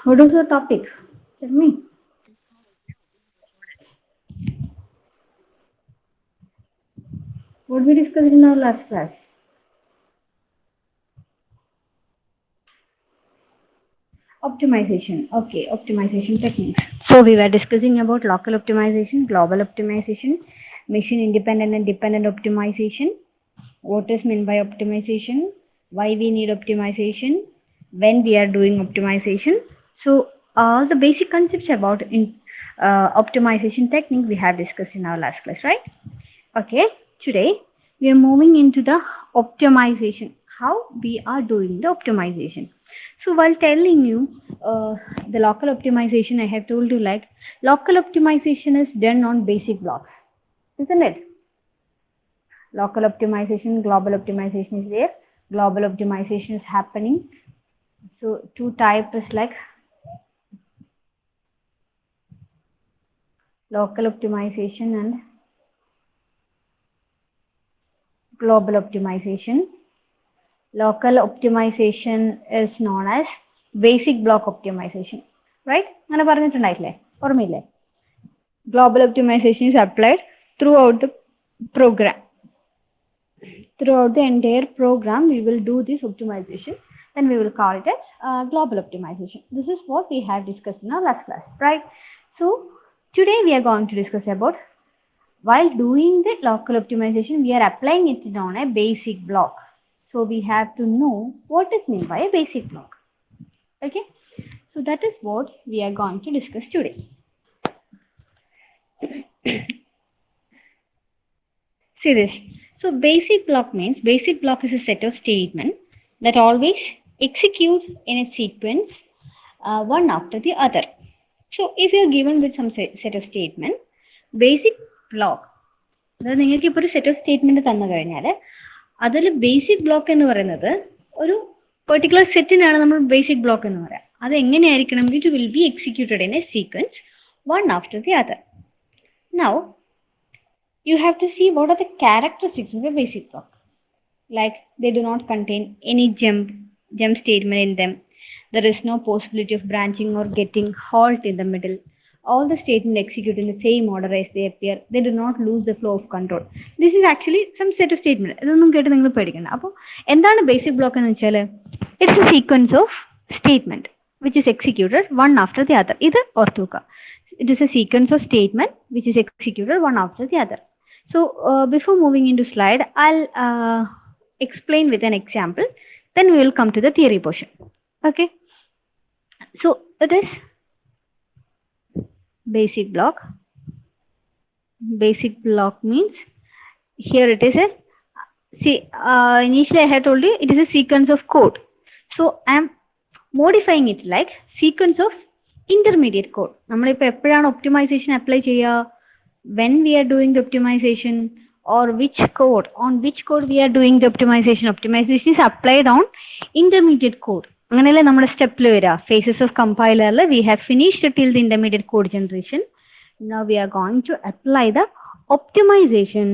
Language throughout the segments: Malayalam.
What is your topic? Tell me. What we discussed in our last class? Optimization. Okay, optimization techniques. So we were discussing about local optimization, global optimization, machine independent and dependent optimization. What is meant by optimization? Why we need optimization? When we are doing optimization? So all the basic concepts about optimization technique we have discussed in our last class, right? Okay, today we are moving into the optimization, how we are doing the optimization. So while telling you the local optimization, I have told you like local optimization is done on basic blocks, isn't it? Local optimization, global optimization is there. Global optimization is happening. So two types is like local optimization and global optimization. Local optimization is known as basic block optimization, right? അങ്ങനെ പറഞ്ഞിട്ടുണ്ടായില്ലേ ഓർമ്മയില്ലേ? Global optimization is applied throughout the program. Throughout the entire program, we will do this optimization and we will call it as global optimization. This is what we have discussed in our last class, right? So today we are going to discuss about while doing the local optimization, we are applying it on a basic block. So we have to know what is meant by a basic block. Okay, so that is what we are going to discuss today. See this. So basic block means basic block is a set of statement that always executes in a sequence one after the other. So if you are given with some set of statement, basic block, അതായത് നിങ്ങൾക്ക് ഇപ്പോൾ ഒരു സെറ്റ് ഓഫ് സ്റ്റേറ്റ്മെന്റ് തന്നു കഴിഞ്ഞാൽ അതിൽ ബേസിക് ബ്ലോക്ക് എന്ന് പറയുന്നത് ഒരു പെർട്ടിക്കുലർ സെറ്റിനാണ് നമ്മൾ ബേസിക് ബ്ലോക്ക് എന്ന് പറയാം. അത് എങ്ങനെയായിരിക്കണം? It will be executed in A sequence one after the other. Now you have to see what are the characteristics of a basic block. Like they do not contain any jump statement in them. There is no possibility of branching or getting halt in the middle. All the statements execute in the same order as they appear. They do not lose the flow of control. This is actually some set of statement. ഇതൊന്നും കേട്ട് നിങ്ങൾ പേടിക്കണ്ട. അപ്പോൾ എന്താണ് ബേസിക് ബ്ലോക്ക് എന്ന് വെച്ചാൽ it's A sequence of statement which is executed one after the other. ഇത് ഓർത്തു വെക്കുക. It is a sequence of statement which is executed one after the other. So before moving into slide, I'll explain with an example. Then we will come to the theory portion. Okay. So it is basic block. Basic block means here it is a initially I had told you it is a sequence of code. So I am modifying it like sequence of intermediate code. നമ്മളിപ്പോൾ എപ്പോഴാണ് optimization apply ചെയ്യുക? When we are doing the optimization or which code, on which code we are doing the optimization. Optimization is applied on intermediate code. അങ്ങനെയല്ലേ നമ്മുടെ സ്റ്റെപ്പിൽ വരിക. Phases of compiler we have finished till the intermediate code generation. Now we are going to apply the optimization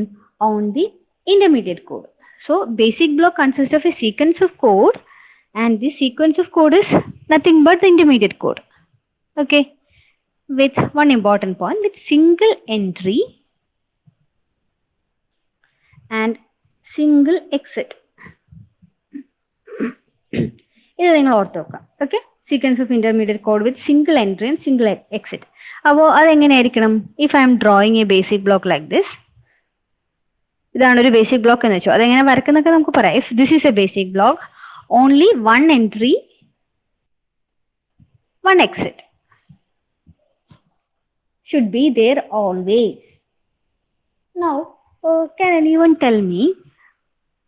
on the intermediate code. So basic block consists of a sequence of code and this sequence of code is nothing but the intermediate code. Okay. With one important point, with single entry and single exit. ഇത് നിങ്ങൾ ഓർത്ത് വെക്കാം. Okay, sequence of intermediate code with single entry and single exit. അപ്പോൾ അതെങ്ങനെയായിരിക്കണം? If I'm drawing a basic block like this, ഇതാണ് ഒരു ബേസിക് ബ്ലോക്ക് എന്ന് വെച്ചോ. അതെങ്ങനെ വരക്കുന്നൊക്കെ നമുക്ക് പറയാം. If this is A basic block, only one entry, one exit should be there always. Now, can anyone tell me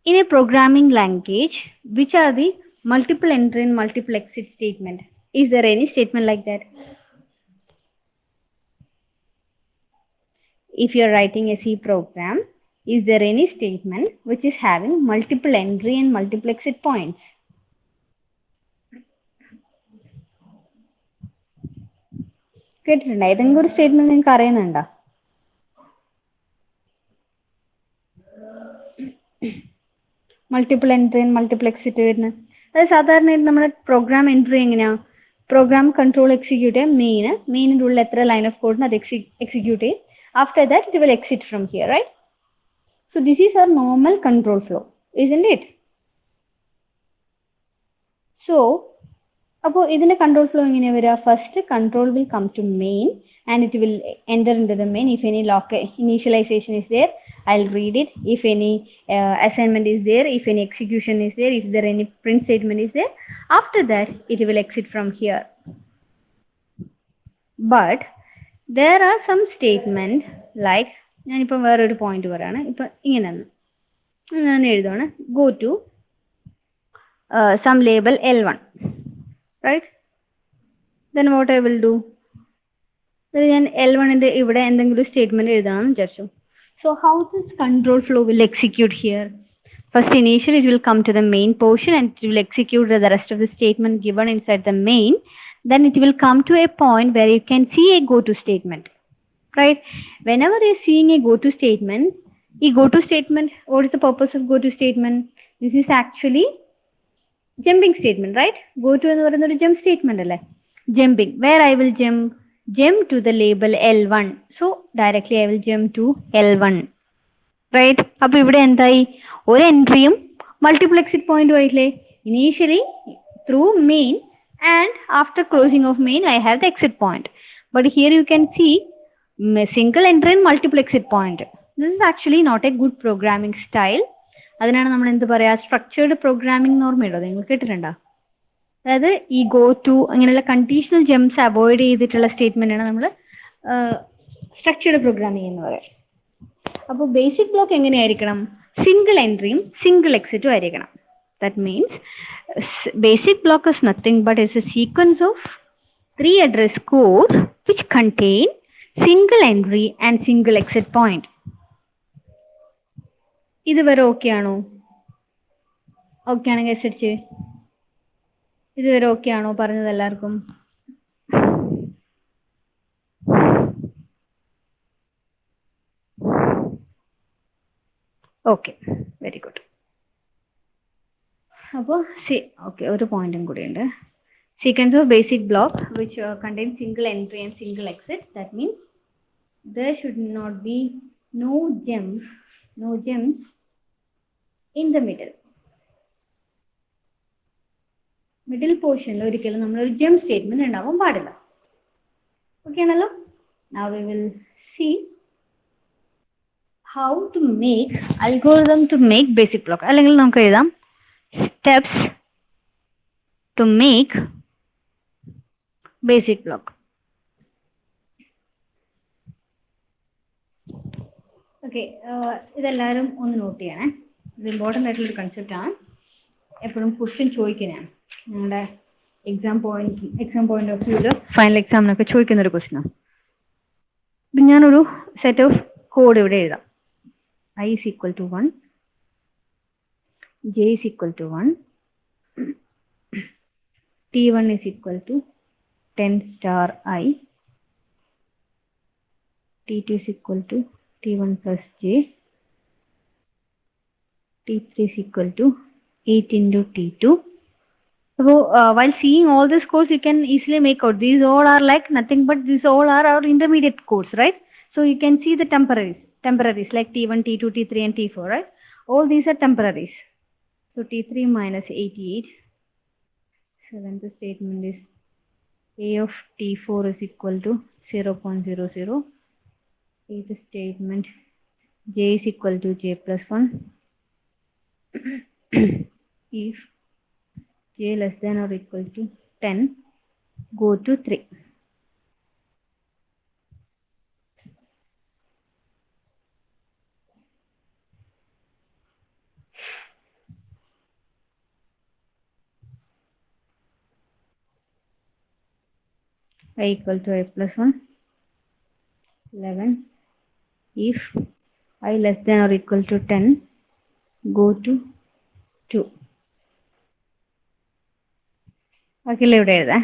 in a programming language which are the multiple entry and multiple exit statement? Is there any statement like that? If you are writing a C program, is there any statement which is having multiple entry and multiple exit points? കേട്ടിട്ടുണ്ടോ? ഏതെങ്കിലും ഒരു സ്റ്റേറ്റ്മെന്റ് നിങ്ങൾക്ക് അറിയുന്നുണ്ടോ? Multiple entry and multiple exit വരുന്നത് അത് സാധാരണ നമ്മുടെ പ്രോഗ്രാം എൻട്രി എങ്ങനെയാ? program control execute main rule എത്ര line of code അത് execute. After that it will exit from here, right? So this is our normal control flow, isn't it? So അപ്പോൾ ഇതിന്റെ control flow എങ്ങനെയാ വരിക? First control will come to main and it will enter into the main. If any lock initialization is there, I'll read it. If any assignment is there, if any execution is there, if there any print statement is there, after that it will exit from here. But there are some statement like ഞാനിപ്പോൾ വേറൊരു പോയിന്റ് പറയാണ്. ഇപ്പം ഇങ്ങനെയാണ് ഞാൻ എഴുതുകയാണ്, go to some label L1, right? Then what I will do? ഞാൻ L1ന്റെ ഇവിടെ എന്തെങ്കിലും സ്റ്റേറ്റ്മെന്റ് എഴുതണം വിചാരിച്ചു. So how this control flow will execute here? First initially it will come to the main portion and it will execute the rest of the statement given inside the main. Then it will come to a point where you can see a go to statement, right? Whenever you're seeing a go to statement, what is the purpose of go to statement? This is actually jumping statement, right? Go to എന്ന് പറയുന്ന ഒരു jump statement അല്ലേ? Jumping, where I will jump to the label L1. So directly I will jump to L1, right? അപ്പോൾ ഇവിടെ എന്തായി? ഒരു എൻട്രിയും മൾട്ടിപ്പിൾ എക്സിറ്റ് പോയിന്റും ആയില്ലേ? Initially through main and after closing of main I have the exit point. But here you can see single entry and multiple exit point. This is actually not a good programming style. അതിനാണ് നമ്മൾ എന്ത് പറയാ, സ്ട്രക്ചേർഡ് പ്രോഗ്രാമിംഗ് എന്ന് ഓർമ്മയുണ്ടോ? നിങ്ങൾ കേട്ടിട്ടുണ്ടോ? അതായത് ഈ ഗോ ടു അങ്ങനെയുള്ള കണ്ടീഷണൽ ജംപ്സ് അവോയ്ഡ് ചെയ്തിട്ടുള്ള സ്റ്റേറ്റ്മെന്റ് ആണ് നമ്മൾ സ്ട്രക്ചേർഡ് പ്രോഗ്രാമിംഗ് എന്ന് പറയാം. അപ്പോൾ ബേസിക് ബ്ലോക്ക് എങ്ങനെയായിരിക്കണം? സിംഗിൾ എൻട്രിയും സിംഗിൾ എക്സിറ്റും ആയിരിക്കണം. That means basic block is nothing but it's a sequence of 3 address code which contain single entry and single exit point. ഇതുവരെ ഓക്കെ ആണോ? ഓക്കെ ആണെങ്കിൽ അനുസരിച്ച് ഇതുവരെ ഓക്കെ ആണോ പറഞ്ഞത് എല്ലാവർക്കും? Okay, very good. അപ്പോൾ ഓക്കെ, ഒരു പോയിന്റും കൂടി ഉണ്ട്. Sequence of basic block which contains single entry and single exit. That means there should not be no gems in the middle portion ഒരിക്കലും നമ്മളൊരു ജംപ് സ്റ്റേറ്റ്മെന്റ് ഉണ്ടാവാൻ പാടില്ല. ഓക്കെ ആണല്ലോ? Now we will see how to make algorithm to make basic block. അല്ലെങ്കിൽ നമുക്ക് എഴുതാം steps to make basic block. Okay, ഇതെല്ലാവരും ഒന്ന് നോട്ട് ചെയ്യണേ. ഇത് ഇമ്പോർട്ടൻ്റ് ആയിട്ടുള്ളൊരു കൺസെപ്റ്റ് ആണ്. എപ്പോഴും ക്വസ്റ്റ്യൻ ചോദിക്കുന്നതാണ്. നിങ്ങളുടെ എക്സാം പോയിന്റ് ഓഫ് വ്യൂവിൽ ഫൈനൽ എക്സാമിനൊക്കെ ചോദിക്കുന്ന ഒരു ക്വസ്റ്റ്യനാണ്. ഇപ്പം ഞാനൊരു സെറ്റ് ഓഫ് കോഡ് ഇവിടെ എഴുതാം. I is equal to 1, j is equal to 1, t1 is equal to 10 star I, t2 is equal to t1 plus j, t3 is equal to 8 into t2. So while seeing all these codes, you can easily make out these all are like nothing but these all are our intermediate codes, right? So you can see the temporaries like t1, t2, t3 and t4, right? All these are temporaries. So t3 minus 88. Seventh statement is a of t4 is equal to 0.00. Eighth statement, j is equal to j plus 1. If j less than or equal to 10, go to 3. I equal to I plus 1. 11. If I less than or equal to 10, go to 2. ബാക്കിയുള്ള ഇവിടെ എഴുതാം.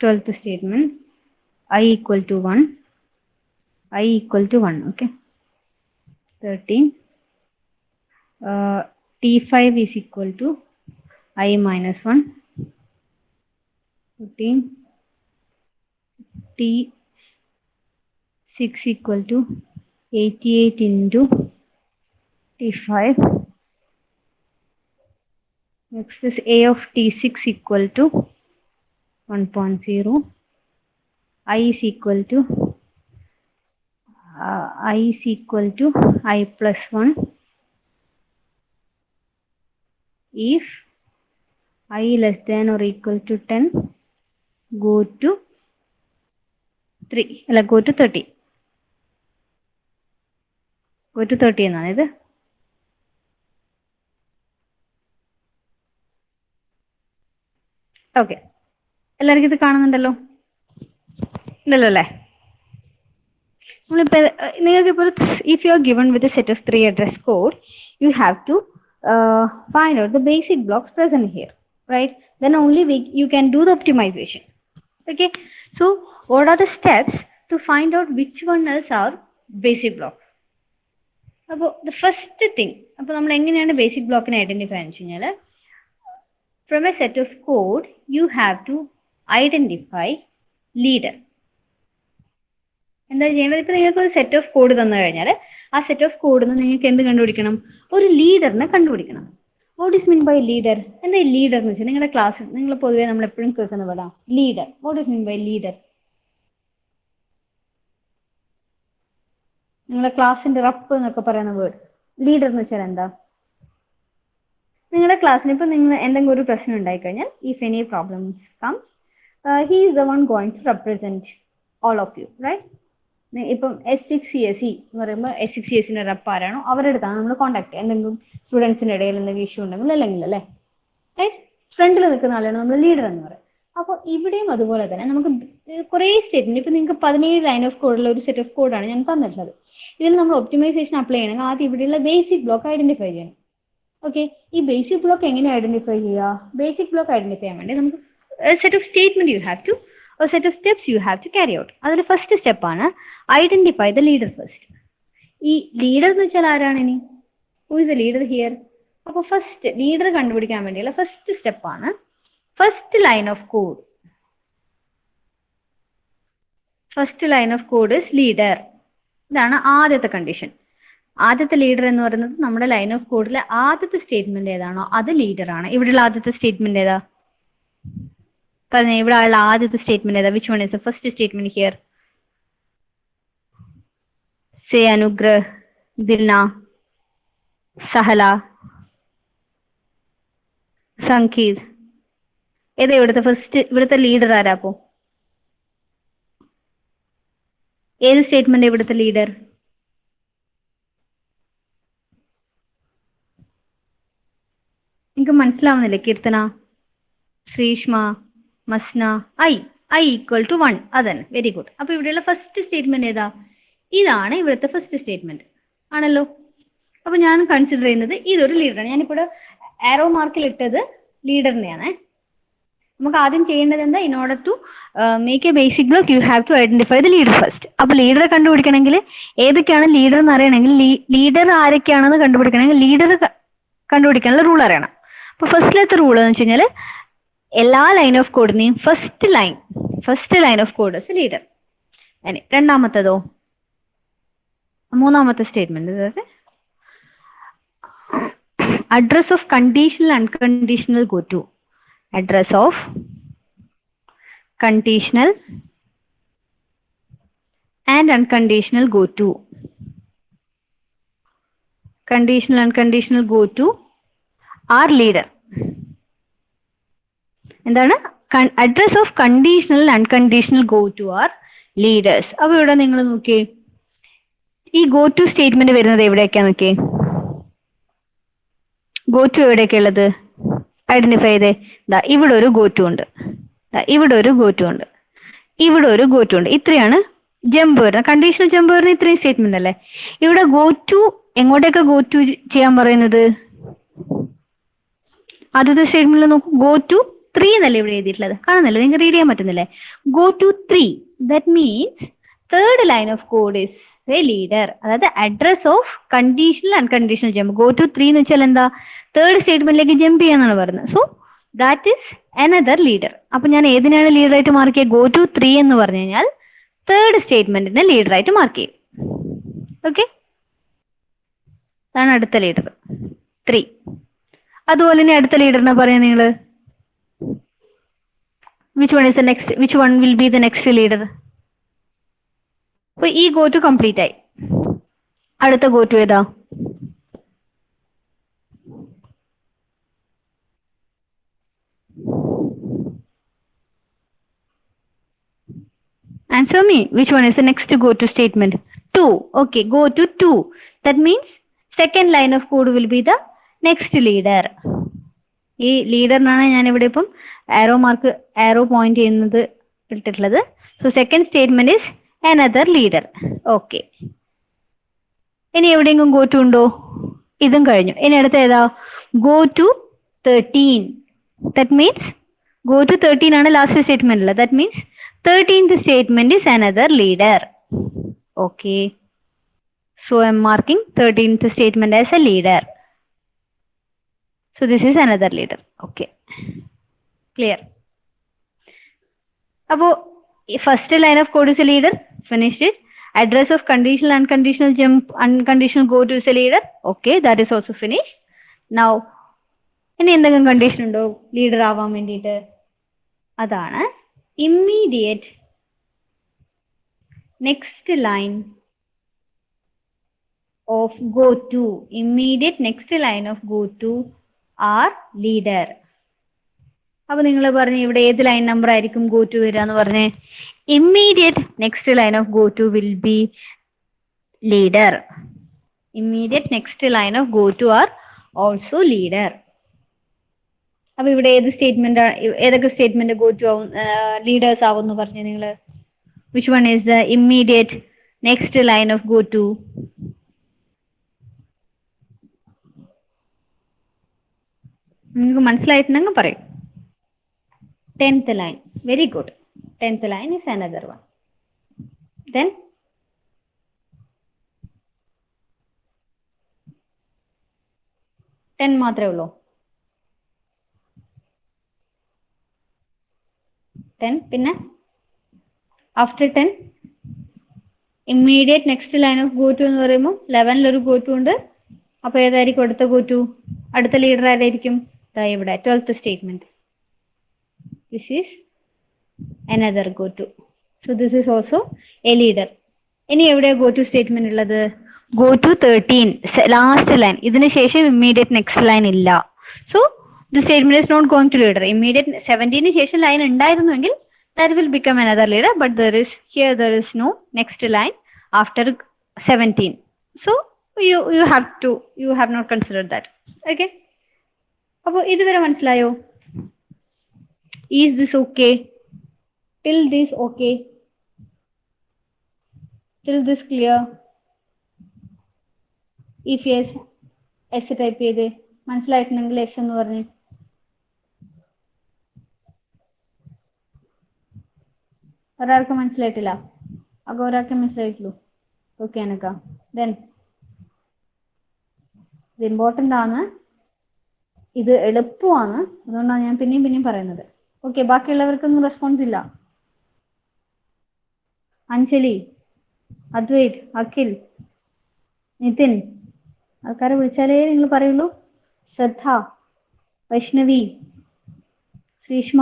12th statement, I equal to 1. I equal to 1, okay. 13. T5 is equal to I minus 1. 14. T6 equal to 88 into T5. Next is A of T6 equal to 1.0. I is equal to I plus 1 if I less than or equal to 10 go to 3 go to 30. Go to 30 എന്നാണ് ഇത്. ഓക്കെ, എല്ലാവർക്കും ഇത് കാണുന്നുണ്ടല്ലോ? ഇല്ലല്ലോ അല്ലേ? നമ്മളിപ്പോൾ നിങ്ങൾക്കിപ്പോൾ if you are given with a set of 3 address code, you have to find out the basic blocks present here, right? Then only you can do the optimization. Okay, so what are the steps to find out which one else are basic block? അപ്പോൾ the first thing, അപ്പോൾ നമ്മൾ എങ്ങനെയാണ് ബേസിക് ബ്ലോക്കിനെ ഐഡന്റിഫൈ എന്ന് വെച്ച് കഴിഞ്ഞാൽ, from a set of code you have to identify leader. എന്താ ചെയ്യേണ്ടത്? ഇപ്പൊ നിങ്ങൾക്ക് ഒരു സെറ്റ് ഓഫ് കോഡ് തന്നു കഴിഞ്ഞാൽ ആ സെറ്റ് ഓഫ് കോഡിൽ നിന്ന് നിങ്ങൾക്ക് എന്ത് കണ്ടുപിടിക്കണം? ഒരു ലീഡറിനെ കണ്ടുപിടിക്കണം. What is mean by leader? എന്താ ഈ ലീഡർ എന്ന് വെച്ചാൽ നിങ്ങളുടെ ക്ലാസ്സിൽ നിങ്ങൾ പൊതുവേ നമ്മൾ എപ്പോഴും കേൾക്കുന്ന വേർഡാ leader. What is mean by leader? നിങ്ങളുടെ ക്ലാസ്സിന്റെ റപ്പ് എന്നൊക്കെ പറയുന്ന വേർഡ് ലീഡർ എന്ന് വെച്ചാൽ എന്താ? നിങ്ങളുടെ ക്ലാസ്സിന് ഇപ്പൊ നിങ്ങൾ എന്തെങ്കിലും ഒരു പ്രശ്നം ഉണ്ടായിക്കഴിഞ്ഞാൽ, if any problems comes, he is the one going to represent all of you, right? ഇപ്പം S6CSE എന്ന് പറയുമ്പോൾ S6CSEന്റെ റെപ്പ് ആരാണോ അവരുടെ അടുത്താണ് നമ്മൾ കോൺടാക്ട് ചെയ്യുക. എന്തെങ്കിലും സ്റ്റുഡൻസിന്റെ ഇടയിൽ എന്തെങ്കിലും ഇഷ്യൂ ഉണ്ടെങ്കിൽ അല്ലെങ്കിൽ അല്ലേ, റൈറ്റ്? ഫ്രണ്ടിൽ നിൽക്കുന്ന ആളാണ് നമ്മൾ ലീഡർ എന്ന് പറയുന്നത്. അപ്പോൾ ഇവിടെയും അതുപോലെ തന്നെ നമുക്ക് കുറേ സ്റ്റേറ്റ്മെന്റ്, ഇപ്പൊ നിങ്ങൾക്ക് 17 ലൈൻ ഓഫ് കോഡുള്ള ഒരു സെറ്റ് ഓഫ് കോഡാണ് ഞാൻ തന്നിട്ടുള്ളത്. ഇതിൽ നമ്മൾ ഒപ്റ്റിമൈസേഷൻ അപ്ലൈ ചെയ്യണമെങ്കിൽ ആദ്യം ഇവിടെയുള്ള ബേസിക് ബ്ലോക്ക് ഐഡന്റിഫൈ ചെയ്യണം. ഓക്കെ, ഈ ബേസിക് ബ്ലോക്ക് എങ്ങനെ ഐഡന്റിഫൈ ചെയ്യുക? ബേസിക് ബ്ലോക്ക് ഐഡന്റിഫൈ ചെയ്യാൻ വേണ്ടി നമുക്ക് set of statement you have to, a set of steps you have to carry out. അതിൽ ഫസ്റ്റ് സ്റ്റെപ്പ് ആണ് ഐഡന്റിഫൈ ദ ലീഡർ ഫസ്റ്റ്. ഈ ലീഡർ എന്ന് വെച്ചാൽ ആരാണ് ഇനി? Who is the leader here? അപ്പോൾ ഫസ്റ്റ് ലീഡർ കണ്ടുപിടിക്കാൻ വേണ്ടിയുള്ള ഫസ്റ്റ് സ്റ്റെപ്പ് ആണ് first line of code. First line of code is leader. ഇതാണ് ആദ്യത്തെ കണ്ടീഷൻ. ആദ്യത്തെ ലീഡർ എന്ന് പറയുന്നത് നമ്മുടെ ലൈൻ ഓഫ് കോഡിലെ ആദ്യത്തെ സ്റ്റേറ്റ്മെന്റ് ഏതാണോ അത് ലീഡർ ആണ്. ഇവിടെയുള്ള ആദ്യത്തെ സ്റ്റേറ്റ്മെന്റ് ഏതാ? പറഞ്ഞ ഇവിടെ ഉള്ള ആദ്യത്തെ സ്റ്റേറ്റ്മെന്റ് ഏതാ? Which one is the first statement here? Say Anugrah, Dilna, Sahala, Sangeeth. ഏതാ ഇവിടുത്തെ ഫസ്റ്റ്? ഇവിടുത്തെ ലീഡർ ആരാ? അപ്പോ ഏത് സ്റ്റേറ്റ്മെന്റ് ഇവിടുത്തെ ലീഡർ? നിങ്ങൾക്ക് മനസ്സിലാവുന്നില്ലേ? Keerthana, Sreeshma, Masna, I equal to 1. അതന്നെ, വെരി ഗുഡ്. അപ്പൊ ഇവിടെയുള്ള ഫസ്റ്റ് സ്റ്റേറ്റ്മെന്റ് ഏതാ? ഇതാണ് ഇവിടുത്തെ ഫസ്റ്റ് സ്റ്റേറ്റ്മെന്റ് ആണല്ലോ. അപ്പൊ ഞാൻ കൺസിഡർ ചെയ്യുന്നത് ഇതൊരു ലീഡറാണ്. ഞാനിപ്പോൾ ആരോ മാർക്കിൽ ഇട്ടത് ലീഡറിനെയാണ്. നമുക്ക് ആദ്യം ചെയ്യേണ്ടത് എന്താ? In order to make a basic block you have to identify the leader first. അപ്പൊ ലീഡറെ കണ്ടുപിടിക്കണമെങ്കിൽ, ഏതൊക്കെയാണ് ലീഡർ എന്ന് അറിയണമെങ്കിൽ, ലീഡർ ആരൊക്കെയാണെന്ന് കണ്ടുപിടിക്കണമെങ്കിൽ ലീഡർ കണ്ടുപിടിക്കാനുള്ള റൂൾ അറിയണം. അപ്പൊ ഫസ്റ്റിലത്തെ റൂൾ എന്ന് വെച്ച് കഴിഞ്ഞാൽ എല്ലാ ലൈൻ ഓഫ് കോഡിനെയും first line of code is leader. രണ്ടാമത്തതോ? മൂന്നാമത്തെ സ്റ്റേറ്റ്മെന്റ്, അതായത് address of conditional unconditional go to. Address of conditional and unconditional go to. Conditional unconditional go to R leader. എന്താണ്? Address of conditional unconditional go to are leaders. അപ്പൊ ഇവിടെ നിങ്ങൾ നോക്കിയേ, ഈ ഗോ ടു സ്റ്റേറ്റ്മെന്റ് വരുന്നത് എവിടെയൊക്കെയാ നോക്കിയേ? ഗോ ടു എവിടെയൊക്കെ ഉള്ളത്? ഐഡന്റിഫൈ ചെയ്തേ. ഇവിടെ ഒരു ഗോ ടു ഉണ്ട്, ഇവിടെ ഒരു ഗോ ടു ഉണ്ട്, ഇവിടെ ഒരു ഗോ ടു ഉണ്ട്. ഇത്രയാണ് ജമ്പ് വരുന്നത്. കണ്ടീഷണൽ ജമ്പ് വരുന്ന ഇത്രയും സ്റ്റേറ്റ്മെന്റ് അല്ലേ? ഇവിടെ ഗോ ടു എങ്ങോട്ടേക്ക് ഗോ ടു ചെയ്യാൻ പറയുന്നത്? ആദ്യത്തെ സ്റ്റേറ്റ്മെന്റിൽ നോക്കൂ, ഗോ ടു 3 എന്നല്ലേ ഇവിടെ എഴുതിയിട്ടുള്ളത്? കാണുന്നില്ല? നിങ്ങൾക്ക് റീഡ് ചെയ്യാൻ പറ്റുന്നില്ലേ? Go to 3. That means third line of code is a leader. അതായത് address of conditional unconditional jump. Go to 3 എന്ന് വെച്ചാൽ എന്താ? തേർഡ് സ്റ്റേറ്റ്മെന്റിലേക്ക് ജമ്പ് ചെയ്യാന്നാണ് പറയുന്നത്. So that is another leader. അപ്പൊ ഞാൻ ഏതിനാണ് ലീഡർ ആയിട്ട് മാർക്ക് ചെയ്യുക? ഗോ ടു 3 എന്ന് പറഞ്ഞു കഴിഞ്ഞാൽ തേർഡ് സ്റ്റേറ്റ്മെന്റിനെ ലീഡർ ആയിട്ട് മാർക്ക് ചെയ്യും. ഓക്കെ, അതാണ് അടുത്ത ലീഡർ 3. അതുപോലെ തന്നെ അടുത്ത ലീഡറിനെ പറയാം നിങ്ങൾ. Which one is the next, which one will be the next leader? അപ്പൊ ഈ ഗോ ടു കംപ്ലീറ്റ് ആയി. അടുത്ത ഗോ ടു ഏതാ? Answer me. Which one is the next go to statement? 2. Okay, go to 2. That means second line of code will be the next leader. ഈ ലീഡറിനാണ് ഞാൻ ഇവിടെ ഇപ്പം ആരോ പോയിന്റ് ചെയ്യുന്നത് ഇട്ടിട്ടുള്ളത്. So second statement is another leader. Okay, ഇനി എവിടെയെങ്കിലും ഗോ ടു ഉണ്ടോ? ഇതും കഴിഞ്ഞു. ഇനി അടുത്ത ഏതാ? Go to 13. That means go to 13 ആണ് ലാസ്റ്റ് സ്റ്റേറ്റ്മെന്റ് ഉള്ളത്. That means 13th statement is another leader. Okay, so I'm marking 13th statement as a leader. So this is another leader. Okay, clear? Abo first line of code is a leader. Finished it. Address of conditional, unconditional jump, unconditional go to is a leader. Okay, that is also finished. Now ഇനി എന്തെങ്കിലും കണ്ടീഷൻ ഉണ്ടോ ലീഡർ ആവാൻ വേണ്ടിയിട്ട്? അതാണ് immediate next line of go to. Immediate next line of go to are leader. അപ്പൊ നിങ്ങൾ പറഞ്ഞു ഇവിടെ ഏത് ലൈൻ നമ്പർ ആയിരിക്കും ഗോ ടു വരിക എന്ന് പറഞ്ഞേ? Immediate next line of go to will be leader. Immediate next line of go to are also leader. അപ്പൊ ഇവിടെ ഏത് സ്റ്റേറ്റ്മെന്റ്, ഏതൊക്കെ സ്റ്റേറ്റ്മെന്റ് ഗോ ടു ആവും, ലീഡേഴ്സ് ആവും എന്ന് പറഞ്ഞു നിങ്ങൾ? Which one is the immediate next line of go to? നിങ്ങൾക്ക് മനസ്സിലായിട്ടുണ്ടെങ്കിൽ പറയും. 10th line. Very good. 10th line is another one. Then ten മാത്രമേ ഉള്ളൂ. 10 പിന്നെ after 10 immediate next line of go to എന്ന് പറയുമ്പോൾ 11ൽ ഒരു ഗോ ടു ഉണ്ട്. അപ്പൊ ഏതായിരിക്കും അടുത്ത ഗോ ടു? അടുത്ത ലീഡർ ആരായിരിക്കും? ഇവിടെ 12th statement. This is another go to. So this is also a leader. ഇനി എവിടെയാ ഗോ ടു സ്റ്റേറ്റ്മെന്റ് ഉള്ളത്? Go to 13 last line. ഇതിന് ശേഷം ഇമ്മീഡിയറ്റ് നെക്സ്റ്റ് ലൈൻ ഇല്ല. So the statement is not going to leader. Immediate 17ന് ശേഷം ലൈൻ ഉണ്ടായിരുന്നുവെങ്കിൽ that will become another leader, but there is no next line after 17. So you have not considered that. Okay, അപ്പൊ ഇതുവരെ മനസ്സിലായോ? Is this okay? Till this okay? Till this clear? If yes, S type ചെയ്തേ. മനസ്സിലായിട്ടുണ്ടെങ്കിൽ S എന്ന് പറഞ്ഞു. ഒരാൾക്ക് മനസ്സിലായിട്ടില്ല? അപ്പൊ ഒരാൾക്ക് മനസ്സിലായിട്ടുള്ളൂ. ഓക്കെ അനക്ക. ദെൻ ഇത് ഇമ്പോർട്ടൻ്റ് ആണ്, ഇത് എളുപ്പമാണ്, അതുകൊണ്ടാണ് ഞാൻ പിന്നെയും പറയുന്നത്. ഓക്കെ, ബാക്കിയുള്ളവർക്കൊന്നും റെസ്പോൺസ് ഇല്ല? അഞ്ജലി, അദ്വൈത്, അഖിൽ, നിതിൻ, ആൾക്കാരെ വിളിച്ചാലേ നിങ്ങൾ പറയുള്ളൂ. ശ്രദ്ധ, വൈഷ്ണവി, ശ്രീഷ്മ,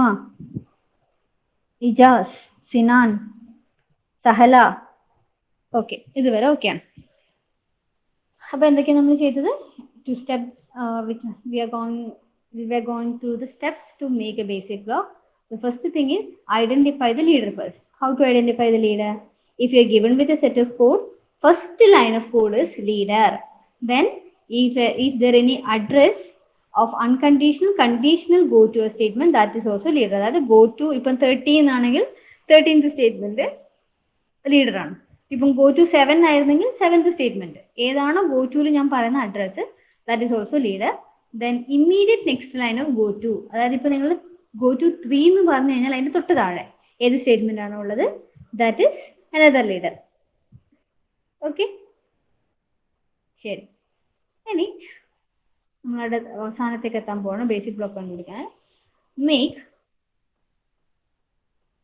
ഇജാസ്, സിനാൻ, സഹല. ഓക്കെ, ഇതുവരെ ഓക്കെയാണ്. അപ്പൊ എന്തൊക്കെയാണ് നമ്മൾ ചെയ്തത്? Two step we were going through the steps to make a basic block. The first thing is identify the leader first. How to identify the leader? If you are given with a set of code, first line of code is leader. Then if there any address of unconditional conditional go to a statement, that is also leader. അതായത് go to ഇപ്പം 13 ആണെങ്കിൽ 13th സ്റ്റേറ്റ്മെന്റ് ലീഡർ ആണ്. ഇപ്പം go to 7 ആയിരുന്നെങ്കിൽ 7th സ്റ്റേറ്റ്മെന്റ് ഏതാണോ go to ഞാൻ പറയുന്ന address, that is also leader. Then immediate next line of go to, അതായത് ഇപ്പൊ നിങ്ങൾ go to 3 എന്ന് പറഞ്ഞു കഴിഞ്ഞാൽ അതിന്റെ തൊട്ട് താഴെ ഏത് സ്റ്റേറ്റ്മെന്റ് ആണോ ഉള്ളത്, that is another leader. Okay, ശരി. ഇനി നമ്മളുടെ അവസാനത്തേക്ക് എത്താൻ പോകണം, ബേസിക് ബ്ലോക്ക് കണ്ടുപിടിക്കാൻ. മേക്ക്,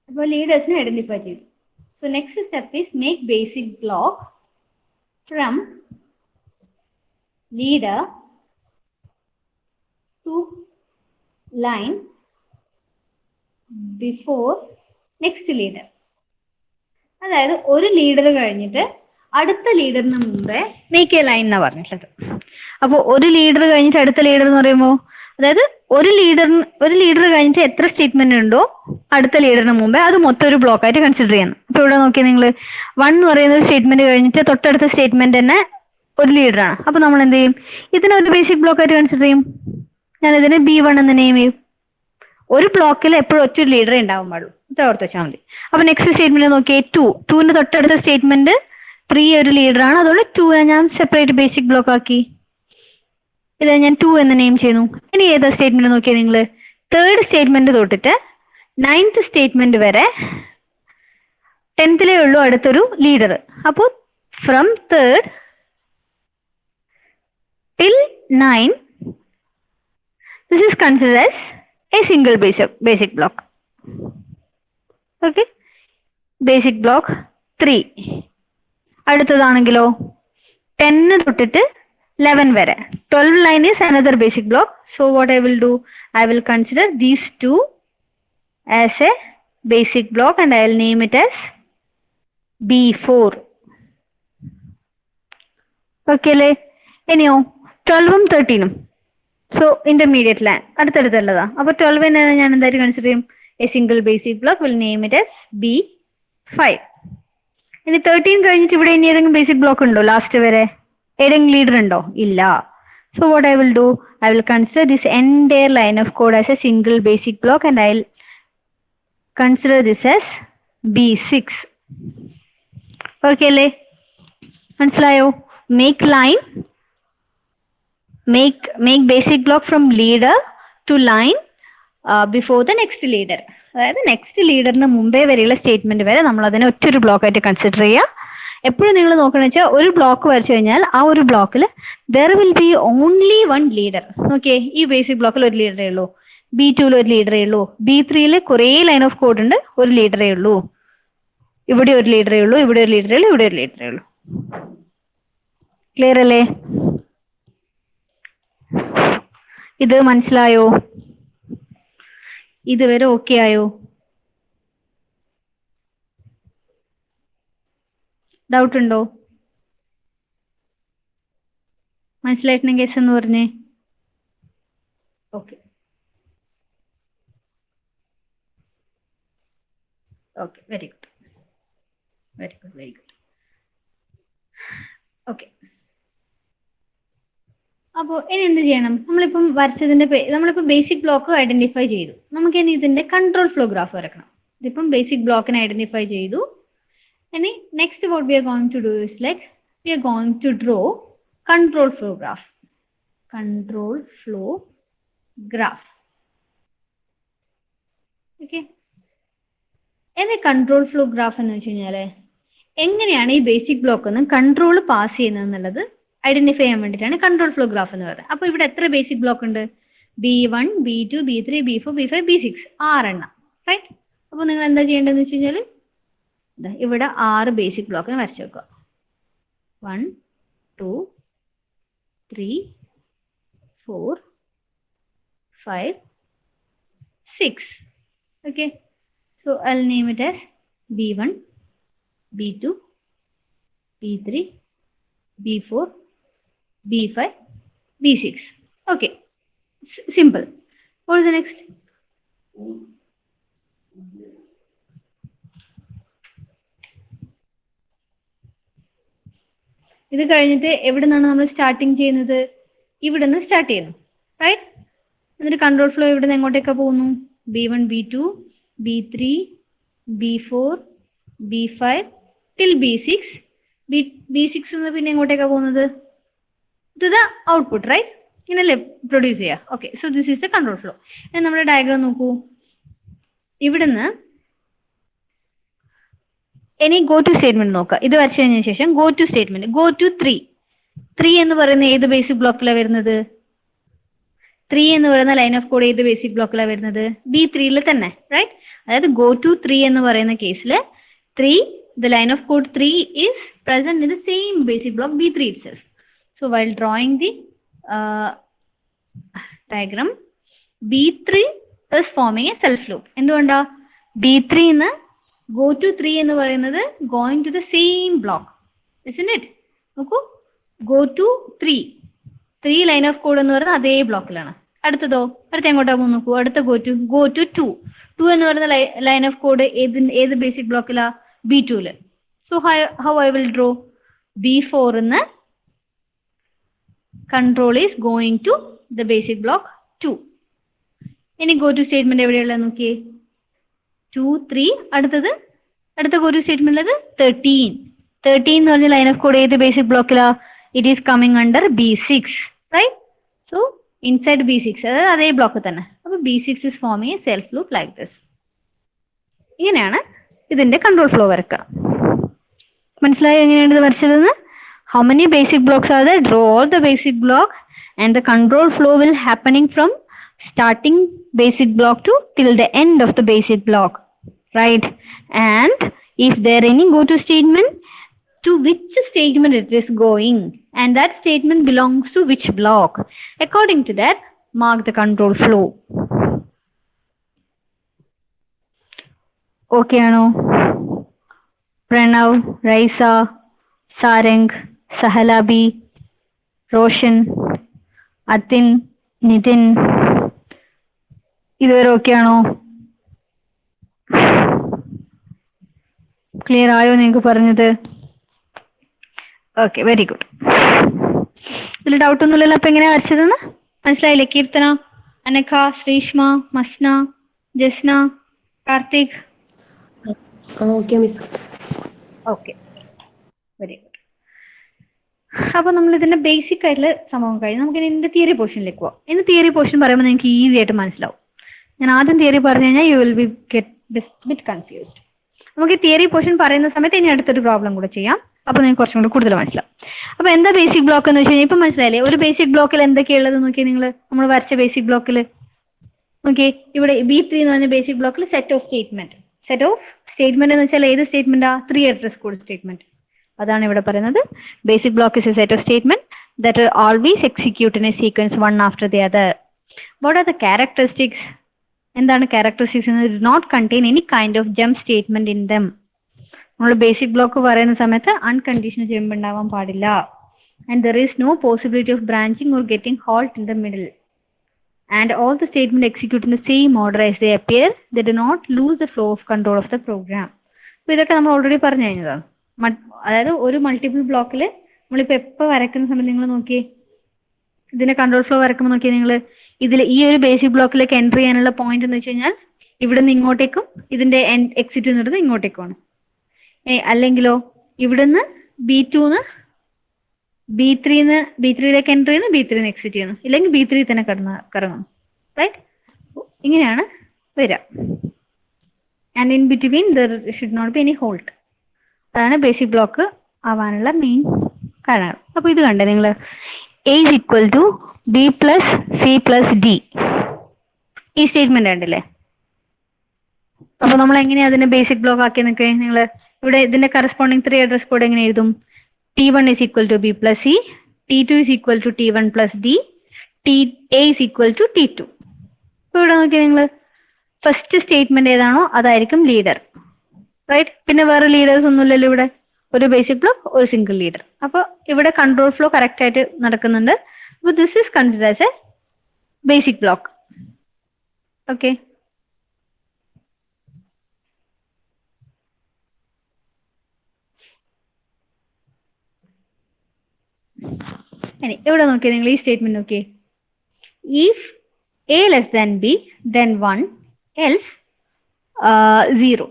അപ്പോൾ ലീഡേഴ്സിനെ ഐഡന്റിഫൈ ചെയ്തു. So next step is make basic block from leader to line before next leader. അതായത് ഒരു ലീഡർ കഴിഞ്ഞിട്ട് അടുത്ത ലീഡറിന് മുമ്പേ മേക്ക് എ ലൈൻ എന്നാ പറഞ്ഞിട്ടുള്ളത്. അപ്പോൾ ഒരു ലീഡർ കഴിഞ്ഞിട്ട് അടുത്ത ലീഡർ എന്ന് പറയുമ്പോൾ അതായത് ഒരു ലീഡർ കഴിഞ്ഞിട്ട് എത്ര സ്റ്റേറ്റ്മെന്റ് ഉണ്ടോ അടുത്ത ലീഡറിന് മുമ്പേ അത് മൊത്തം ഒരു ബ്ലോക്ക് ആയിട്ട് കൺസിഡർ ചെയ്യണം. ഇപ്പൊ ഇവിടെ നോക്കിയാൽ നിങ്ങൾ 1 എന്ന് പറയുന്ന ഒരു സ്റ്റേറ്റ്മെന്റ് കഴിഞ്ഞിട്ട് തൊട്ടടുത്ത സ്റ്റേറ്റ്മെന്റ് തന്നെ ഒരു ലീഡറാണ്. അപ്പൊ നമ്മൾ എന്ത് ചെയ്യും? ഇതിനൊരു ബേസിക് ബ്ലോക്ക് ആയിട്ട് കൺസിഡർ ചെയ്യും. ഞാൻ ഇതിനെ B1 എന്ന് നെയിം ചെയ്യും. ഒരു ബ്ലോക്കിൽ എപ്പോഴും ഒറ്റ ലീഡറെ ഉണ്ടാവാൻ പാടുള്ളൂ. ഇത്ര ഓർത്ത് വെച്ചാൽ മതി. അപ്പൊ നെക്സ്റ്റ് സ്റ്റേറ്റ്മെന്റ് നോക്കിയേ 2ന്റെ തൊട്ടടുത്ത സ്റ്റേറ്റ്മെന്റ് 3 ഒരു ലീഡറാണ്. അതുകൊണ്ട് 2നെ ഞാൻ സെപ്പറേറ്റ് ബേസിക് ബ്ലോക്ക് ആക്കി. ഇത് ഞാൻ 2 എന്ന് നെയിം ചെയ്യുന്നു. ഇനി ഏതാ സ്റ്റേറ്റ്മെന്റ് നോക്കിയാൽ നിങ്ങൾ 3rd സ്റ്റേറ്റ്മെന്റ് തൊട്ടിട്ട് 9th സ്റ്റേറ്റ്മെന്റ് വരെ 10th ഉള്ളൂ അടുത്തൊരു ലീഡർ. അപ്പോൾ from 3rd till 9 this is considered as a single basic block. Okay, basic block 3. അടുത്തതാണെങ്കിലോ 10 തൊട്ടിട്ട് 11 വരെ 12 line is another basic block. So what I will do, I will consider these two as a basic block and I will name it as B4. Okay അല്ലേ? ഇനിയോ 12ഉം 13ഉം സോ ഇന്റർമീഡിയറ്റ് ലൈൻ അടുത്തടുത്തുള്ളതാ. അപ്പൊ 12നെ ഞാൻ എന്തായിട്ട് കൺസിഡർ ചെയ്യും? A single basic block, will name it as B5. ഇനി 13 കഴിഞ്ഞിട്ട് ഇവിടെ ഇനി ഏതെങ്കിലും ബേസിക് ബ്ലോക്ക് ഉണ്ടോ? ലാസ്റ്റ് വരെ ഏതെങ്കിലും ലീഡർ ഉണ്ടോ? ഇല്ല. So what I will do, I will consider this entire line of code as A single basic block and I will consider this as B6. Okay അല്ലേ? മനസ്സിലായോ? Make line, make basic block from leader to line before the next leader. അതായത് നെക്സ്റ്റ് ലീഡറിന് മുമ്പേ വരെയുള്ള സ്റ്റേറ്റ്മെന്റ് വരെ നമ്മൾ അതിനെ ഒറ്റൊരു ബ്ലോക്ക് ആയിട്ട് കൺസിഡർ ചെയ്യുക. എപ്പോഴും നിങ്ങൾ നോക്കണമെന്ന് വെച്ചാൽ ഒരു ബ്ലോക്ക് വരച്ചു കഴിഞ്ഞാൽ ആ ഒരു ബ്ലോക്കിൽ there will be only 1 leader. Okay, ഈ ബേസിക് ബ്ലോക്കിൽ ഒരു ലീഡറേ ഉള്ളൂ. B2 ഒരു ലീഡറേ ഉള്ളൂ. B3 കുറേ ലൈൻ ഓഫ് കോഡ് ഉണ്ട്, ഒരു ലീഡറേ ഉള്ളൂ. ഇവിടെ ഒരു ലീഡറേ ഉള്ളൂ, ഇവിടെ ഒരു ലീഡറേ ഉള്ളൂ, ഇവിടെ ഒരു ലീഡറേ ഉള്ളൂ. ക്ലിയർ അല്ലേ? ഇത് മനസ്സിലായോ? ഇതുവരെ ഓക്കെ ആയോ? ഡൗട്ട് ഉണ്ടോ? മനസ്സിലായിട്ടുണ്ടെങ്കിൽ എസ് എന്ന് പറഞ്ഞേ. Okay okay, very good very good very good. Okay, അപ്പോൾ ഇനി എന്ത് ചെയ്യണം? നമ്മളിപ്പം വരച്ചതിന്റെ നമ്മളിപ്പോൾ ബേസിക് ബ്ലോക്ക് ഐഡന്റിഫൈ ചെയ്തു. നമുക്ക് ഇനി ഇതിന്റെ കൺട്രോൾ ഫ്ലോ ഗ്രാഫ് വരക്കണം. ഇതിപ്പം ബേസിക് ബ്ലോക്കിനെ ഐഡന്റിഫൈ ചെയ്തു. ഇനി next what we are going to do is like we are going to draw control flow graph. Control flow graph. Okay, എന്താ കൺട്രോൾ ഫ്ലോ ഗ്രാഫ് എന്ന് വെച്ച് കഴിഞ്ഞാൽ എങ്ങനെയാണ് ഈ ബേസിക് ബ്ലോക്ക് നിന്ന് കൺട്രോൾ പാസ് ചെയ്യുന്നത് എന്നുള്ളത് ഐഡന്റിഫൈ ചെയ്യാൻ വേണ്ടിയിട്ടാണ് കൺട്രോൾ ഫ്ലോ ഗ്രാഫ് എന്ന് പറയുന്നത്. അപ്പൊ ഇവിടെ എത്ര ബേസിക് ബ്ലോക്ക് ഉണ്ട്? B1, B2, B3, B4, B5, B6, 6 എണ്ണം. റൈറ്റ്? അപ്പൊ നിങ്ങൾ എന്താ ചെയ്യേണ്ടതെന്ന് വെച്ച് കഴിഞ്ഞാൽ ഇവിടെ 6 ബേസിക് ബ്ലോക്കിന് വരച്ചു വെക്കുക. 1, 2, 3, 4, 5, 6. Okay, so I'll name it as B1, B2, B3, B4, B5, B6. Okay, simple. What is the next? ഇത് കഴിഞ്ഞിട്ട് എവിടെ നിന്നാണ് നമ്മൾ സ്റ്റാർട്ടിങ് ചെയ്യുന്നത്? ഇവിടെ നിന്ന് സ്റ്റാർട്ട് ചെയ്യുന്നു. റൈറ്റ്? എന്നിട്ട് കൺട്രോൾ ഫ്ലോ ഇവിടെ നിന്ന് എങ്ങോട്ടേക്കാ പോകുന്നു? B1, B2, B3, B4, B5 till B6. B6 എന്ന് പിന്നെ എങ്ങോട്ടേക്കാ പോകുന്നത്? To the output. റൈറ്റ്? ഇങ്ങനല്ലേ പ്രൊഡ്യൂസ് ചെയ്യുക. Okay, so this is the control flow. നമ്മുടെ ഡയഗ്രാം നോക്കൂ. ഇവിടുന്ന് ഇനി ഗോ ടു സ്റ്റേറ്റ്മെന്റ് നോക്കുക. ഇത് വരച്ചു കഴിഞ്ഞ ശേഷം go to statement. Go to 3 എന്ന് പറയുന്ന ഏത് ബേസിക് ബ്ലോക്കിലാണ് വരുന്നത്? 3 എന്ന് പറയുന്ന ലൈൻ ഓഫ് കോഡ് ഏത് ബേസിക് ബ്ലോക്കിലാണ് വരുന്നത്? B3 തന്നെ. റൈറ്റ്? അതായത് ഗോ ടു 3 എന്ന് പറയുന്ന കേസിൽ 3 the line of code 3 is present in the same basic block B3 itself. So while drawing the diagram, B3 is forming a self loop. എന്തുകൊണ്ടാ B3 എന്ന് go to 3 എന്ന് പറയുന്നത് going to the same block, isn't it? നോക്കൂ, go to 3 line of code എന്ന് പറയുന്നത് അതേ ബ്ലോക്കിലാണ്. അടുത്തതോ, അടുത്ത എങ്ങോട്ടാ പോകും നോക്കൂ, അടുത്ത go to 2 എന്ന് പറയുന്ന ലൈൻ ഓഫ് കോഡ് ഏത് ബേസിക് ബ്ലോക്കിലാ? B2ല്. So how I will draw B4 എന്ന് control is going to the basic block 2. ഇനി go to സ്റ്റേറ്റ്മെന്റ് എവിടെയുള്ള നോക്കിയേ, 2 3. അടുത്ത go to സ്റ്റേറ്റ്മെന്റ് ഉള്ളത് 13 എന്ന് പറഞ്ഞ ലൈൻ ഓഫ് കോഡ് ഏത് ബേസിക് ബ്ലോക്കിലാ? It is coming under B6, right? So inside B6, അതായത് അതേ ബ്ലോക്ക് തന്നെ. അപ്പൊ B6 is forming a self loop like this. ഇങ്ങനെയാണ് ഇതിന്റെ കൺട്രോൾ ഫ്ലോ വരക്കുക. മനസ്സിലായോ എങ്ങനെയാണ് ഇത് വരച്ചതെന്ന്? How many basic blocks are there? Draw all the basic block and the control flow will happening from starting basic block to till the end of the basic block, right? And if there any go to statement, to which statement it is going and that statement belongs to which block. According to that, mark the control flow. Okay ano? Pranav, Raisa, Sarang, Sahalabi, Roshan, Atin, Nitin, ഇതുവരെ ഓക്കെ ആണോ? ക്ലിയർ ആയോ നിങ്ങൾക്ക് പറഞ്ഞത്? Okay, very good. ഇതിൽ ഡൗട്ട് ഒന്നുമില്ലല്ലോ. അപ്പൊ എങ്ങനെയാ വരച്ചതെന്ന് മനസ്സിലായില്ലേ? Keerthana, Anagha, Sreeshma, Masna, Jasna, Karthik. Okay miss. Okay, very good. അപ്പൊ നമ്മൾ ഇതിന്റെ ബേസിക് ആയിട്ടുള്ള സംഭവം കഴിഞ്ഞ് നമുക്ക് ഇതിന്റെ തിയറി പോർഷനിലേക്ക് പോവാം. ഇന്ന് തിയറി പോർഷൻ പറയുമ്പോൾ നിങ്ങൾക്ക് ഈസി ആയിട്ട് മനസ്സിലാവും. ഞാൻ ആദ്യം തിയറി പറഞ്ഞു കഴിഞ്ഞാൽ you will be bit confused. നമുക്ക് തിയറി പോർഷൻ പറയുന്ന സമയത്ത് ഇനി അടുത്തൊരു പ്രോബ്ലം കൂടെ ചെയ്യാം. അപ്പൊ നിങ്ങൾക്ക് കുറച്ചും കൂടി കൂടുതൽ മനസ്സിലാവും. അപ്പൊ എന്താ ബേസിക് ബ്ലോക്ക് എന്ന് വെച്ച് കഴിഞ്ഞാൽ ഇപ്പൊ മനസ്സിലായില്ലേ? ഒരു ബേസിക് ബ്ലോക്കിൽ എന്തൊക്കെയുള്ളത് നോക്കിയാൽ നിങ്ങൾ, നമ്മൾ വരച്ച ബേസിക് ബ്ലോക്കിൽ നോക്കിയേ, ഇവിടെ B3 എന്ന് പറഞ്ഞ ബേസിക് ബ്ലോക്കിൽ സെറ്റ് ഓഫ് സ്റ്റേറ്റ്മെന്റ് എന്ന് വെച്ചാൽ ഏത് സ്റ്റേറ്റ്മെന്റാ? 3 അഡ്രസ് കോഡ് സ്റ്റേറ്റ്മെന്റ്. അതാണ് ഇവിടെ പറയുന്നത്. Basic block is A set of statement that are always execute in a sequence one after the other. What are the characteristics? എന്താണ് characteristics? Do not contain any kind of jump statement in them. നമ്മൾ ബേസിക് ബ്ലോക്ക് പറയുന്ന സമയത്ത് അൺകണ്ടീഷണൽ ജമ്പ് ഉണ്ടാവാൻ പാടില്ല. And there is no possibility of branching or getting halt in the middle. And all the statements execute in the same order as they appear. They do not lose the flow of control of the program. അപ്പൊ ഇതൊക്കെ നമ്മൾ ഓൾറെഡി പറഞ്ഞു കഴിഞ്ഞതാണ്. അതായത് ഒരു മൾട്ടിപ്പിൾ ബ്ലോക്കിൽ നമ്മളിപ്പോ എപ്പോ വരക്കുന്ന സമയത്ത് നിങ്ങൾ നോക്കിയേ, ഇതിന്റെ കൺട്രോൾ ഫ്ലോ വരക്കുമ്പോൾ നോക്കിയാൽ നിങ്ങൾ ഇതിൽ ഈ ഒരു ബേസിക് ബ്ലോക്കിലേക്ക് എൻട്രി ചെയ്യാനുള്ള പോയിന്റ് എന്ന് വെച്ച് കഴിഞ്ഞാൽ ഇവിടെ നിന്ന് ഇങ്ങോട്ടേക്കും ഇതിന്റെ എക്സിറ്റ് എന്നുള്ളത് ഇങ്ങോട്ടേക്കുമാണ്. അല്ലെങ്കിലോ ഇവിടുന്ന് B2 B3യിലേക്ക് എൻട്രി ചെയ്യുന്നു, B3 എക്സിറ്റ് ചെയ്യുന്നു, ഇല്ലെങ്കിൽ B3 തന്നെ കറങ്ങുന്നു, റൈറ്റ്? ഇങ്ങനെയാണ് വരിക. And in between there should not be any halt. അതാണ് ബേസിക് ബ്ലോക്ക് ആവാനുള്ള മെയിൻ കാരണം. അപ്പൊ ഇത് കണ്ടേ നിങ്ങൾ, A is equal to B plus C plus D, ഈ സ്റ്റേറ്റ്മെന്റ് ഉണ്ടല്ലേ? അപ്പൊ നമ്മൾ എങ്ങനെയാ അതിനെ ബേസിക് ബ്ലോക്ക് ആക്കി നിൽക്കുക? നിങ്ങൾ ഇവിടെ ഇതിന്റെ കറസ്പോണ്ടിങ് 3 അഡ്രസ് കോഡ് എങ്ങനെ എഴുതും? T1 is equal to B plus C, T2 is equal to T1 plus D, A is equal to T2. അപ്പൊ ഇവിടെ നോക്കിയാൽ നിങ്ങൾ ഫസ്റ്റ് സ്റ്റേറ്റ്മെന്റ് ഏതാണോ അതായിരിക്കും ലീഡർ, റൈറ്റ്? പിന്നെ വേറെ ലീഡേഴ്സ് ഒന്നുമില്ലല്ലോ ഇവിടെ. ഒരു ബേസിക് ബ്ലോക്ക്, ഒരു സിംഗിൾ ലീഡർ. അപ്പൊ ഇവിടെ കൺട്രോൾ ഫ്ലോ കറക്റ്റ് ആയിട്ട് നടക്കുന്നുണ്ട്. അപ്പൊ this is consider as A basic block. Okay, ഇനി ഇവിടെ നോക്കിയേ നിങ്ങൾ ഈ സ്റ്റേറ്റ്മെന്റ് നോക്കിയേ, if A less than B then 1 else 0.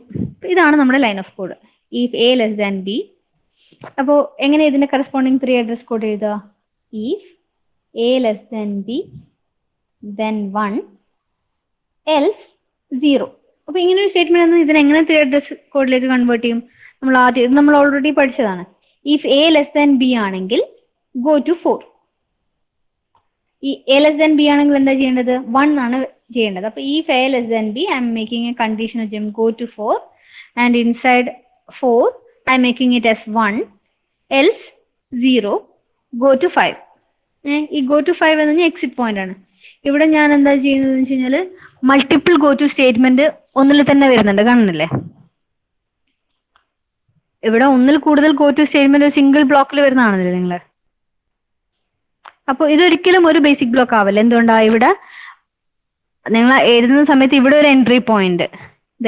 ഇതാണ് നമ്മുടെ line of code. If A less than B. അപ്പോ എങ്ങനെ ഇതിന്റെ കറസ്പോണ്ടിങ് 3 അഡ്രസ് കോഡ് എഴുതുക? If A less than B then 1 else 0. അപ്പൊ ഇങ്ങനെ ഒരു സ്റ്റേറ്റ്മെന്റ് ഇതിനെ എങ്ങനെ 3 അഡ്രസ് കോഡിലേക്ക് കൺവേർട്ട് ചെയ്യും? നമ്മൾ ഓൾറെഡി പഠിച്ചതാണ്. If A less than B ആണെങ്കിൽ go to 4. ഈ A less than B ആണെങ്കിൽ എന്താ ചെയ്യേണ്ടത്? 1 ആണ് ചെയ്യേണ്ടത്. അപ്പൊ if A less than B, I am making a conditional jump, go to 4 and inside 4 I'm making it as 1, else 0, go to 5. ഈ ഗോ ടു 5 എന്ന് പറഞ്ഞാൽ എക്സിറ്റ് പോയിന്റ് ആണ്. ഇവിടെ ഞാൻ എന്താ ചെയ്യുന്നത് വെച്ച് കഴിഞ്ഞാൽ മൾട്ടിപ്പിൾ ഗോ ടു സ്റ്റേറ്റ്മെന്റ് ഒന്നിൽ തന്നെ വരുന്നുണ്ട്, കാണുന്നില്ലേ? ഇവിടെ ഒന്നിൽ കൂടുതൽ ഗോ ടു സ്റ്റേറ്റ്മെന്റ് ഒരു സിംഗിൾ ബ്ലോക്കിൽ വരുന്നതാണെന്നില്ലേ നിങ്ങൾ? അപ്പോൾ ഇതൊരിക്കലും ഒരു ബേസിക് ബ്ലോക്ക് ആവില്ല. എന്തുകൊണ്ടാ? ഇവിടെ നിങ്ങൾ എഴുതുന്ന സമയത്ത് ഇവിടെ ഒരു എൻട്രി പോയിന്റ്,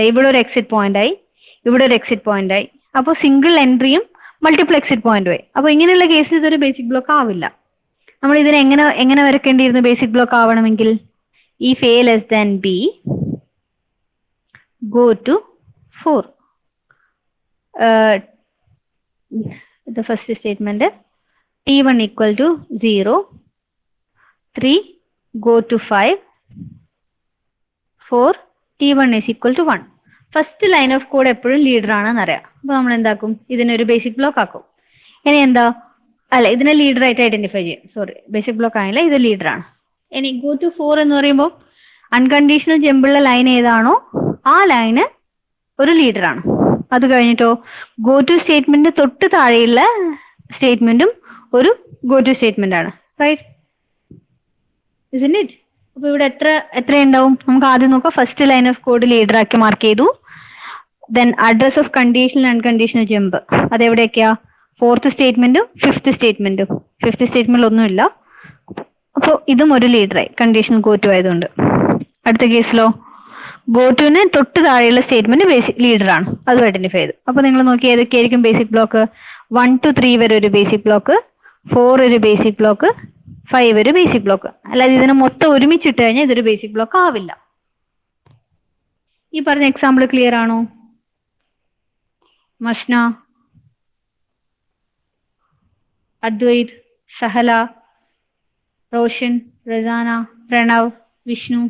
ഇവിടെ ഒരു എക്സിറ്റ് പോയിന്റ് ആയി, ഇവിടെ ഒരു എക്സിറ്റ് പോയിന്റ് ആയി. അപ്പോൾ സിംഗിൾ എൻട്രിയും മൾട്ടിപ്പിൾ എക്സിറ്റ് പോയിന്റും ആയി. അപ്പോൾ ഇങ്ങനെയുള്ള കേസിൽ ഇതൊരു ബേസിക് ബ്ലോക്ക് ആവില്ല. നമ്മൾ ഇതിനെ എങ്ങനെ വരക്കേണ്ടിയിരുന്നു ബേസിക് ബ്ലോക്ക് ആവണമെങ്കിൽ? if a less than b, go to 4. The first statement, t1 equal to 0, 3, go to 5, 4, t1 is equal to 1. First line of code എപ്പോഴും ലീഡർ ആണെന്ന് അറിയാം. അപ്പൊ നമ്മൾ എന്താക്കും? ഇതിനൊരു ബേസിക് ബ്ലോക്ക് ആക്കും. ഇനി എന്താ? അല്ല, ഇതിനെ ലീഡർ ആയിട്ട് ഐഡന്റിഫൈ ചെയ്യും. സോറി, ബേസിക് ബ്ലോക്ക് ആയില്ല, ഇത് ലീഡർ ആണ്. ഇനി ഗോ ടു 4 എന്ന് പറയുമ്പോൾ അൺകണ്ടീഷണൽ ജമ്പുള്ള ലൈൻ ഏതാണോ ആ ലൈന് ഒരു ലീഡർ ആണ്. അത് കഴിഞ്ഞിട്ടോ ഗോ ടു സ്റ്റേറ്റ്മെന്റ് തൊട്ട് താഴെയുള്ള സ്റ്റേറ്റ്മെന്റും ഒരു ഗോ ടു സ്റ്റേറ്റ്മെന്റ് ആണ്. റൈറ്റ്? Isn't it? അപ്പൊ ഇവിടെ എത്ര ഉണ്ടാവും? നമുക്ക് ആദ്യം നോക്കാം. First line of code leader ആക്കി മാർക്ക് ചെയ്തു. Then address of conditional unconditional jump അതെവിടെയൊക്കെയാ? ഫോർത്ത് സ്റ്റേറ്റ്മെന്റും ഫിഫ്ത്ത് സ്റ്റേറ്റ്മെന്റും. ഫിഫ്ത്ത് സ്റ്റേറ്റ്മെന്റ് ഒന്നുമില്ല. അപ്പോൾ ഇതും ഒരു ലീഡറായി, കണ്ടീഷണൽ ഗോ ടു ആയതുകൊണ്ട്. അടുത്ത കേസിലോ ഗോ ടുവിന് തൊട്ട് താഴെയുള്ള സ്റ്റേറ്റ്മെന്റ് ബേസിക് ലീഡർ ആണ്, അത് ഐഡന്റിഫൈ ചെയ്തു. അപ്പൊ നിങ്ങൾ നോക്കി ഏതൊക്കെയായിരിക്കും ബേസിക് ബ്ലോക്ക്? 1 to 3 വരെ ഒരു ബേസിക് ബ്ലോക്ക്, 4 ഒരു ബേസിക് ബ്ലോക്ക്, 5 ഒരു ബേസിക് ബ്ലോക്ക്. അല്ലാതെ ഇതിനെ മൊത്തം ഒരുമിച്ചിട്ട് കഴിഞ്ഞാൽ ഇതൊരു ബേസിക് ബ്ലോക്ക് ആവില്ല. ഈ പറഞ്ഞ എക്സാമ്പിൾ ക്ലിയർ ആണോ? മഷ്ന, അദ്വൈത്, സഹല, റോഷൻ, റസാന, പ്രണവ്, വിഷ്ണു,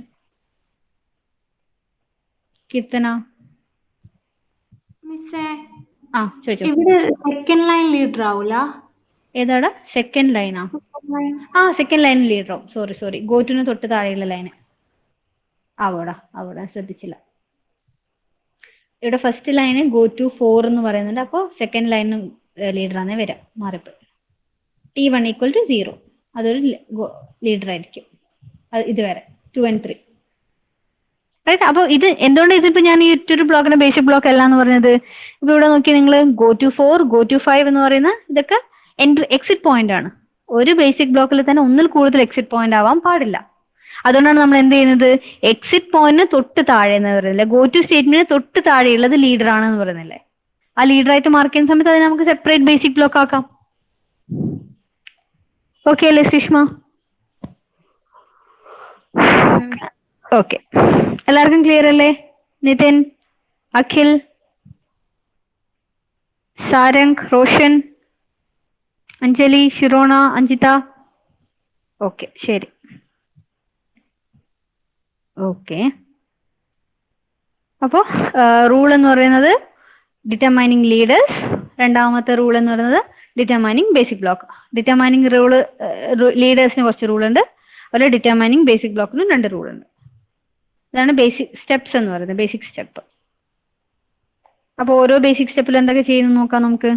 കീർത്തന. ചോദിച്ചോ. ഇവിടെ സെക്കൻഡ് ലൈൻ ലീഡർ ആവൂല? ഏതാടാ സെക്കൻഡ് ലൈനാ? സെക്കൻഡ് ലൈൻ ലീഡർ ആവും. സോറി, ഗോറ്റുന് തൊട്ട് താഴെയുള്ള ലൈന് അവിടെ ശ്രദ്ധിച്ചില്ല. ഇവിടെ ഫസ്റ്റ് ലൈന് ഗോ ടു 4 എന്ന് പറയുന്നുണ്ട്. അപ്പോൾ സെക്കൻഡ് ലൈനും ലീഡർ ആണ് വരാം, മാറിപ്പോയി. t1 equal to 0, അതൊരു ലീഡർ ആയിരിക്കും ഇതുവരെ 2 and 3. റൈറ്റ്? അപ്പൊ ഇത് എന്തുകൊണ്ട് ഇതിപ്പോ ഞാൻ ഈ ഒരു ബ്ലോക്കിന്റെ ബേസിക് ബ്ലോക്ക് അല്ല എന്ന് പറഞ്ഞത്? ഇപ്പൊ ഇവിടെ നോക്കി നിങ്ങൾ ഗോ ടു 4, ഗോ ടു 5 എന്ന് പറയുന്ന ഇതൊക്കെ എക്സിറ്റ് പോയിന്റ് ആണ്. ഒരു ബേസിക് ബ്ലോക്കിൽ തന്നെ ഒന്നിൽ കൂടുതൽ എക്സിറ്റ് പോയിന്റ് ആവാൻ പാടില്ല. അതുകൊണ്ടാണ് നമ്മൾ എന്ത് ചെയ്യുന്നത്? എക്സിറ്റ് പോയിന്റിന് തൊട്ട് താഴെ എന്ന് പറയുന്നില്ലേ, ഗോ ടു സ്റ്റേറ്റ്മെന്റിന് തൊട്ട് താഴെയുള്ളത് ലീഡർ ആണെന്ന് പറയുന്നില്ലേ, ആ ലീഡർ ആയിട്ട് മാർക്ക് ചെയ്യുന്ന സമയത്ത് അതിനെ നമുക്ക് സെപ്പറേറ്റ് ബേസിക് ബ്ലോക്ക് ആക്കാം. ഓക്കെ അല്ലേ സുഷ്മ? ഓക്കെ, എല്ലാവർക്കും ക്ലിയർ അല്ലേ? നിതിൻ, അഖിൽ, സാരംഗ്, റോഷൻ, അഞ്ജലി, ഷിറോണ, അഞ്ജിത. ഓക്കെ, ശരി. ഓക്കെ, അപ്പോ റൂൾ എന്ന് പറയുന്നത് ഡിറ്റർമൈനിങ് ലീഡേഴ്സ്. രണ്ടാമത്തെ റൂൾ എന്ന് പറയുന്നത് determining basic block. Determining rule ലീഡേഴ്സിന് കുറച്ച് റൂൾ ഉണ്ട്, അതുപോലെ ഡിറ്റർമൈനിങ് ബേസിക് ബ്ലോക്കിനും 2 റൂൾ ഉണ്ട്. ഇതാണ് ബേസിക് സ്റ്റെപ്സ് എന്ന് പറയുന്നത്, ബേസിക് സ്റ്റെപ്പ്. അപ്പൊ ഓരോ ബേസിക് സ്റ്റെപ്പിൽ എന്തൊക്കെ ചെയ്യുന്നു നോക്കാം നമുക്ക്.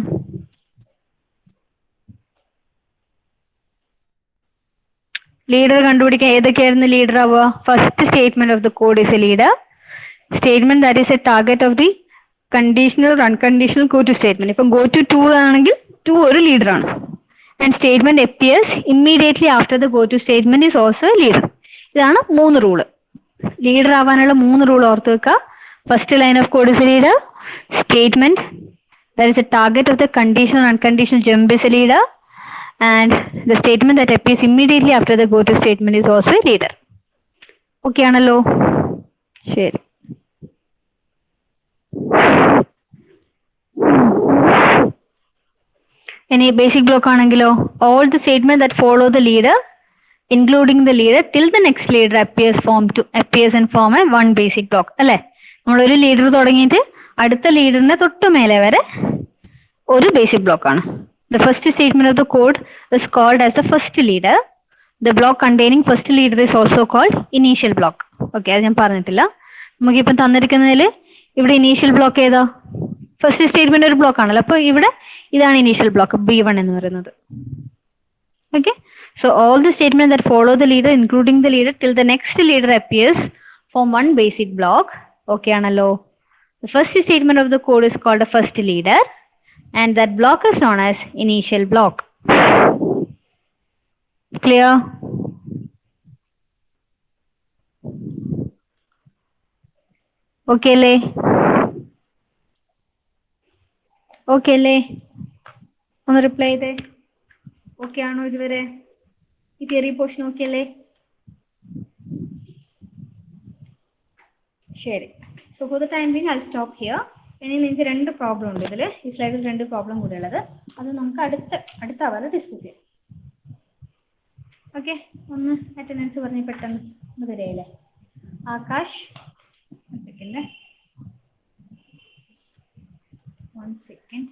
ലീഡർ കണ്ടുപിടിക്കാൻ ഏതൊക്കെയായിരുന്നു ലീഡർ ആവുക? First statement of the code is a leader. Statement that is A target of the conditional unconditional go to statement. ഇപ്പം ഗോ ടു 2 ആണെങ്കിൽ 2 ഒരു ലീഡർ ആണ്. And statement appears immediately after the go to statement is also A leader. ഇതാണ് 3 റൂള്. ലീഡർ ആവാനുള്ള 3 റൂൾ ഓർത്ത് വെക്കുക. First line of code is a leader. Statement that is A target of the conditional unconditional jump is a leader. And the statement that appears immediately after the go to statement is also a leader. Okay ആണല്ലോ? ശരി. ഇനി ബേസിക് ബ്ലോക്ക് ആണെങ്കിലോ, all the statements that follow the leader including the leader till the next leader appears and form a one basic block. അല്ലെ? നമ്മളൊരു ലീഡർ തുടങ്ങിയിട്ട് അടുത്ത ലീഡറിന്റെ തൊട്ട് മേലെ വരെ ഒരു ബേസിക് ബ്ലോക്ക് ആണ്. The first statement of the code is called as the first leader. The block containing first leader is also called initial block. Okay, അത് ഞാൻ പറഞ്ഞിട്ടില്ല. നമുക്കിപ്പം തന്നിരിക്കുന്നതിൽ ഇവിടെ ഇനീഷ്യൽ ബ്ലോക്ക് ഏതാ? ഫസ്റ്റ് സ്റ്റേറ്റ്മെന്റ് ഒരു ബ്ലോക്ക് ആണല്ലോ. അപ്പൊ ഇവിടെ ഇതാണ് ഇനീഷ്യൽ ബ്ലോക്ക് B1 എന്ന് പറയുന്നത്. Okay, so all the statements that follow the leader, including the leader till the next leader appears, form one basic block. Okay ആണല്ലോ. The first statement of the code is called a first leader, and that block is known as initial block. Clear? Okay അല്ലേ? Okay അല്ലേ? ഒന്ന് റിപ്ലൈ ചെയ്തേ. ഓക്കെ ആണോ ഇതുവരെ? ഈ തിയറി പോർഷൻ ഓക്കെ അല്ലേ? ശരി. So for the time being I stop here. ഇനി നിങ്ങൾക്ക് രണ്ട് പ്രോബ്ലം ഉണ്ട് ഇതിൽ. ഈ സ്ലൈഡിൽ രണ്ട് പ്രോബ്ലം കൂടെ ഉള്ളത്. അത് നമുക്ക് അടുത്ത അവർ ഡിസ്കസ് ചെയ്യാം. ഓക്കെ, ഒന്ന് അറ്റൻഡൻസ് പറഞ്ഞ് പെട്ടെന്ന് ഒന്ന് തരികയില്ലേ? Akash, one second.